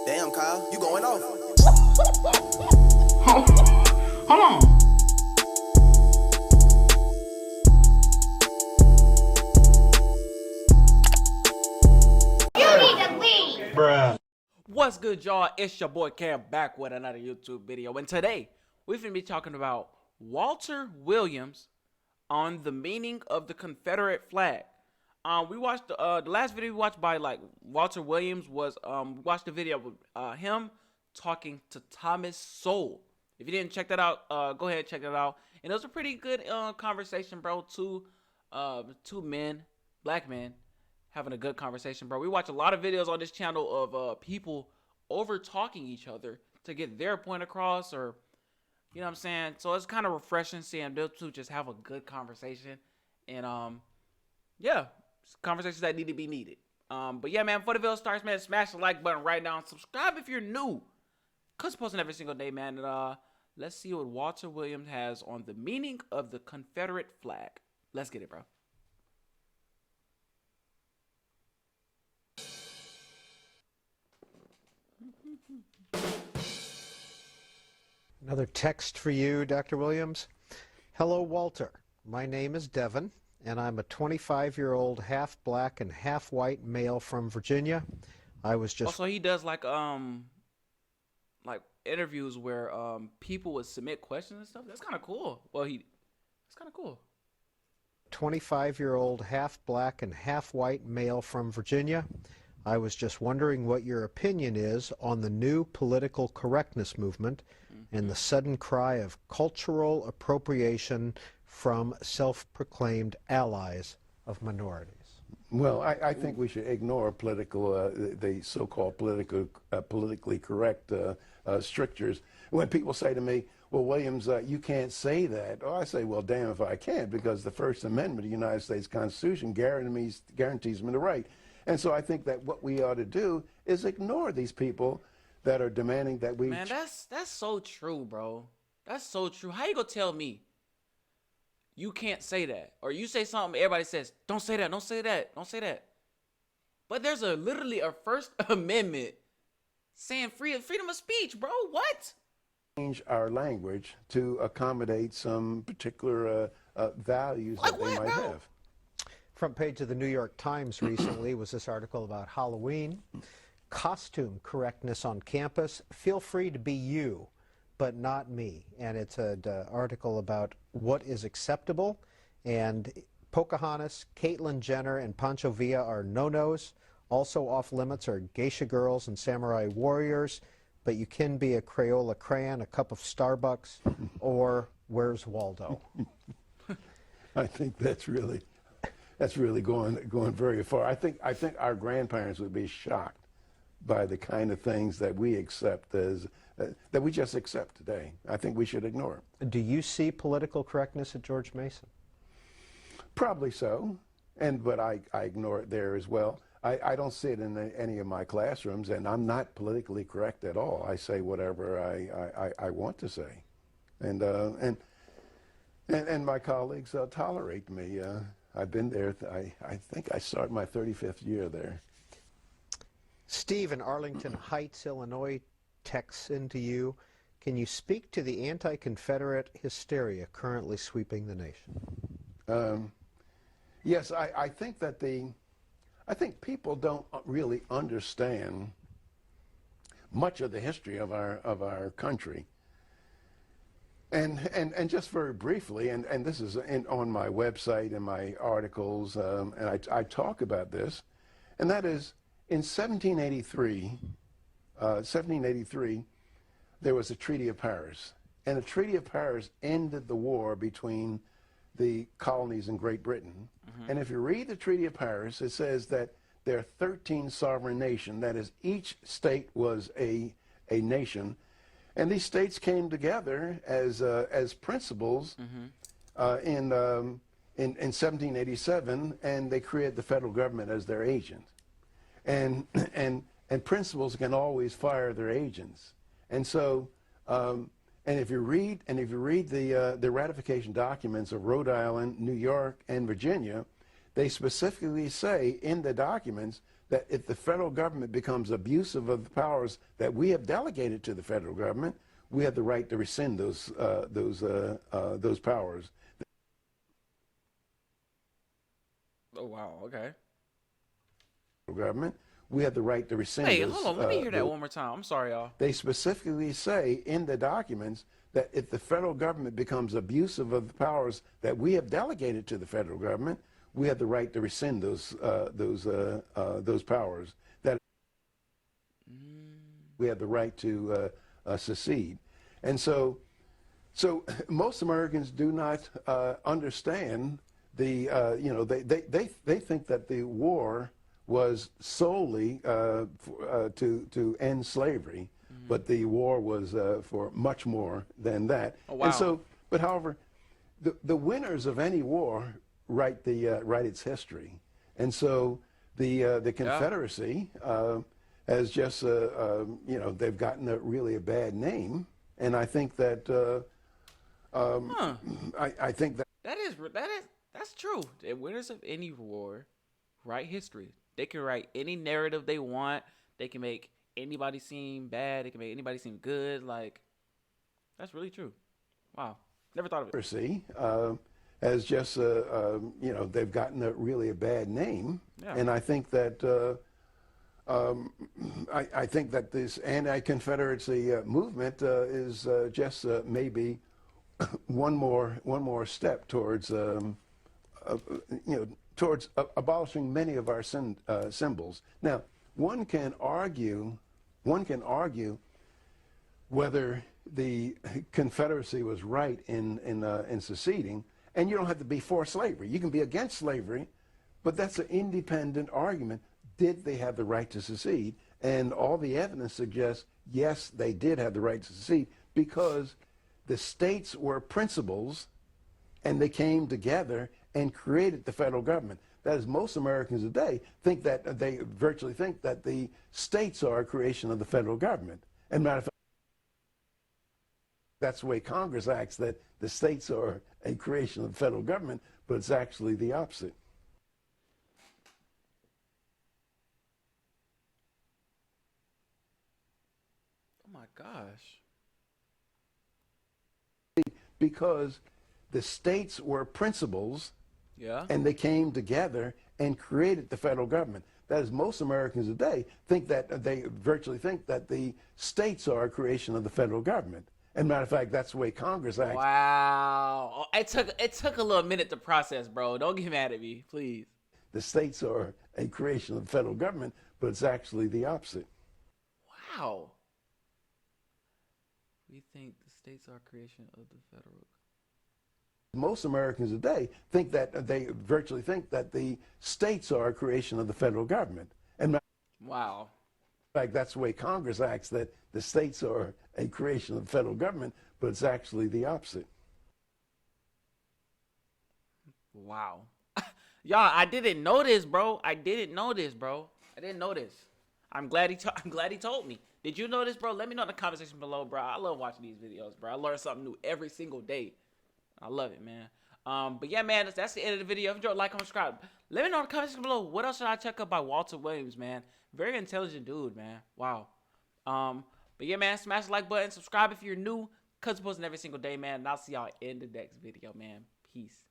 Damn, Kyle, you going off. Hold on. You need to leave. Bruh. What's good, y'all? It's your boy Cam back with another YouTube video, and today we're gonna be talking about Walter Williams on the meaning of the Confederate flag. We watched the last video we watched by Walter Williams was we watched the video with him talking to Thomas Sowell. If you didn't check that out, go ahead and check that out. And it was a pretty good conversation, bro. Two men, black men, having a good conversation, bro. We watch a lot of videos on this channel of people over talking each other to get their point across, or you know what I'm saying. So it's kind of refreshing seeing those two just have a good conversation, and yeah, conversations that need to be needed. But yeah, man, before the video starts, man, smash the like button right now and subscribe if you're new, cause I'm posting every single day, man. And let's see what Walter Williams has on the meaning of the Confederate flag. Let's get it, bro. Another text for you, Dr. Williams. Hello, Walter. My name is Devin, and I'm a 25-year-old half-black and half-white male from Virginia. I was just... Also, he does like interviews where people would submit questions and stuff. That's kind of cool. Well, it's kind of cool. 25-year-old half-black and half-white male from Virginia. I was just wondering what your opinion is on the new political correctness movement and the sudden cry of cultural appropriation from self-proclaimed allies of minorities. Well, I think we should ignore political, the so-called politically correct strictures. When people say to me, well, Williams, you can't say that. Oh, I say, well, damn if I can, because the First Amendment of the United States Constitution guarantees me the right. And so I think that what we ought to do is ignore these people that are demanding that we... Man, that's so true, bro. That's so true. How you gonna tell me you can't say that? Or you say something, everybody says, don't say that, don't say that, don't say that. But there's literally a First Amendment saying freedom of speech, bro. What? Change our language to accommodate some particular values that they might have. Front page of the New York Times recently was this article about Halloween. Costume correctness on campus. Feel free to be you, but not me. And it's an article about what is acceptable. And Pocahontas, Caitlyn Jenner, and Pancho Villa are no-nos. Also off limits are geisha girls and samurai warriors. But you can be a Crayola crayon, a cup of Starbucks, or Where's Waldo? I think that's really going very far. I think our grandparents would be shocked by the kind of things that we accept as that we just accept today. I think we should ignore it. Do you see political correctness at George Mason? Probably so, but I ignore it there as well. I don't see it in any of my classrooms, and I'm not politically correct at all. I say whatever I want to say, and my colleagues tolerate me. I've been there. I think I started my 35th year there. Steve in Arlington Heights, Illinois, texts into you. Can you speak to the anti-Confederate hysteria currently sweeping the nation? Yes, I think that I think people don't really understand much of the history of our country. And just very briefly, and this is on my website and my articles, and I talk about this, and that is in 1783, there was a Treaty of Paris, and the Treaty of Paris ended the war between the colonies in Great Britain. And if you read the Treaty of Paris, it says that there are 13 sovereign nations, that is, each state was a nation. And these states came together as principals in 1787, and they created the federal government as their agent. And principals can always fire their agents. And so, and if you read the ratification documents of Rhode Island, New York, and Virginia, they specifically say in the documents that if the federal government becomes abusive of the powers that we have delegated to the federal government, we have the right to rescind those powers. Oh wow. Okay. Government, we have the right to rescind. Hey, hold on. Let me hear that one more time. I'm sorry, y'all. They specifically say in the documents that if the federal government becomes abusive of the powers that we have delegated to the federal government, we have the right to rescind those powers. That we have the right to secede, and so most Americans do not understand the they think that the war was solely to end slavery, but the war was for much more than that. Oh, wow. And so, but however, the winners of any war write its history, and so the Confederacy has just they've gotten really a bad name, and I think that I think that that's true. The winners of any war write history. They can write any narrative they want. They can make anybody seem bad. They can make anybody seem good. Like, that's really true. Wow. Never thought of it. Has just, they've gotten really a bad name. Yeah. And I think that I think that this anti-Confederacy movement is just maybe one more step towards towards abolishing many of our symbols. Now, one can argue whether the Confederacy was right in seceding, and you don't have to be for slavery. You can be against slavery, but that's an independent argument. Did they have the right to secede? And all the evidence suggests, yes, they did have the right to secede because the states were principals and they came together and created the federal government. That is, most Americans today think that they virtually think that the states are a creation of the federal government. And matter of fact, that's the way Congress acts, that the states are a creation of the federal government, but it's actually the opposite. Oh my gosh. Because the states were principals, Yeah. and they came together and created the federal government. That is, most Americans today think that they virtually think that the states are a creation of the federal government. And matter of fact, that's the way Congress acts. Wow. Oh, it took a little minute to process, bro. Don't get mad at me, please. The states are a creation of the federal government, but it's actually the opposite. Wow. We think the states are a creation of the federal. Most Americans today think that they virtually think that the states are a creation of the federal government. And Wow. in fact, that's the way Congress acts, that the states are a creation of the federal government, but it's actually the opposite. Wow. Y'all, I didn't know this, bro. I didn't know this. I'm glad he told me. Did you know this, bro? Let me know in the comment section below, bro. I love watching these videos, bro. I learn something new every single day. I love it, man. But yeah, man, that's the end of the video. If you enjoyed, like, comment, subscribe. Let me know in the comment section below. What else should I check out by Walter Williams, man? Very intelligent dude, man. Wow. But yeah, man, smash the like button. Subscribe if you're new. Cuz posting every single day, man. And I'll see y'all in the next video, man. Peace.